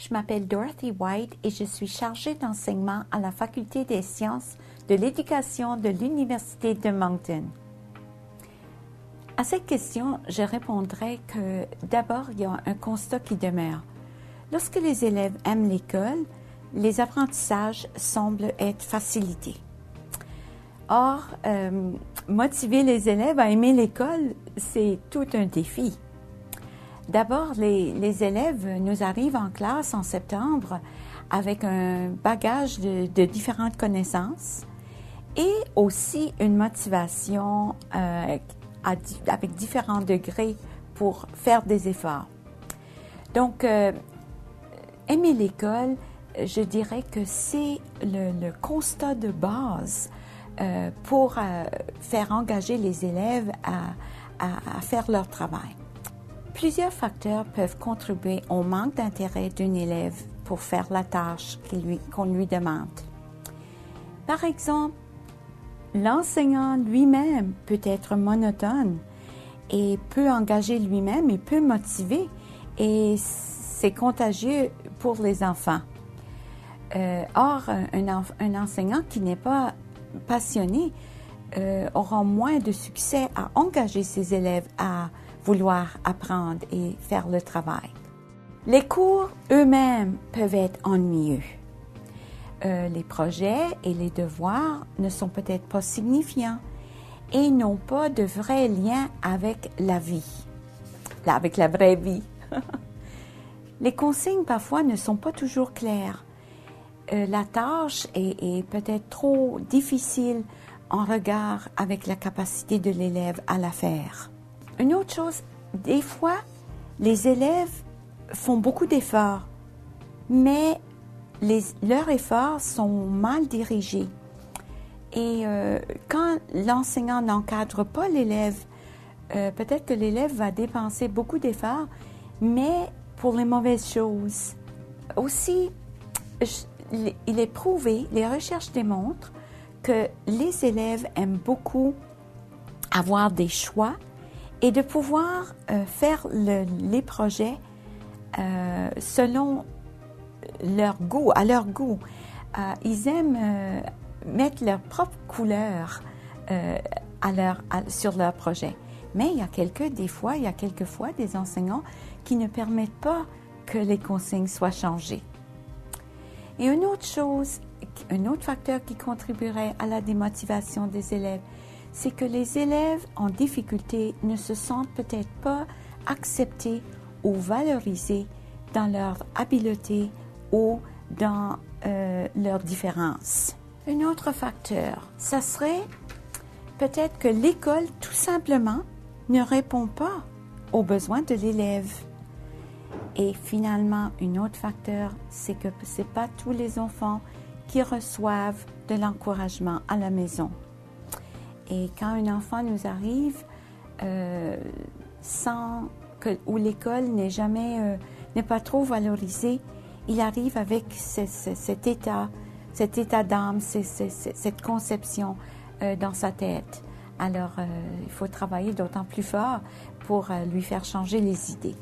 je m'appelle Dorothy White et je suis chargée d'enseignement à la Faculté des sciences de l'éducation de l'Université de Moncton. À cette question, je répondrai que d'abord, il y a un constat qui demeure. Lorsque les élèves aiment l'école, les apprentissages semblent être facilités. Or, motiver les élèves à aimer l'école, c'est tout un défi. D'abord, les élèves nous arrivent en classe en septembre avec un bagage de différentes connaissances et aussi une motivation avec différents degrés pour faire des efforts. Donc, aimer l'école, je dirais que c'est le constat de base pour faire engager les élèves à faire leur travail. Plusieurs facteurs peuvent contribuer au manque d'intérêt d'un élève pour faire la tâche qu'on lui demande. Par exemple, l'enseignant lui-même peut être monotone et peut engager lui-même et peut motiver, et c'est contagieux pour les enfants. Or, un enseignant qui n'est pas passionné aura moins de succès à engager ses élèves à vouloir apprendre et faire le travail. Les cours eux-mêmes peuvent être ennuyeux. Les projets et les devoirs ne sont peut-être pas signifiants et n'ont pas de vrai lien avec la vie, avec la vraie vie. Les consignes parfois ne sont pas toujours claires. La tâche est peut-être trop difficile en regard avec la capacité de l'élève à la faire. Une autre chose, des fois, les élèves font beaucoup d'efforts, mais leurs efforts sont mal dirigés. Et quand l'enseignant n'encadre pas l'élève, peut-être que l'élève va dépenser beaucoup d'efforts, mais pour les mauvaises choses. Aussi, il est prouvé, les recherches démontrent que les élèves aiment beaucoup avoir des choix et de pouvoir faire les projets selon leur goût, à leur goût. Ils aiment mettre leur propre couleur sur leur projet. Mais il y a quelquefois des enseignants qui ne permettent pas que les consignes soient changées. Et une autre chose, un autre facteur qui contribuerait à la démotivation des élèves, c'est que les élèves en difficulté ne se sentent peut-être pas acceptés ou valorisés dans leur habileté ou dans leurs différences. Un autre facteur, ça serait peut-être que l'école, tout simplement, ne répond pas aux besoins de l'élève. Et finalement, un autre facteur, c'est que ce n'est pas tous les enfants qui reçoivent de l'encouragement à la maison. Et quand un enfant nous arrive où l'école n'est pas trop valorisée, il arrive avec cet état d'âme, cette conception dans sa tête. Alors, il faut travailler d'autant plus fort pour lui faire changer les idées.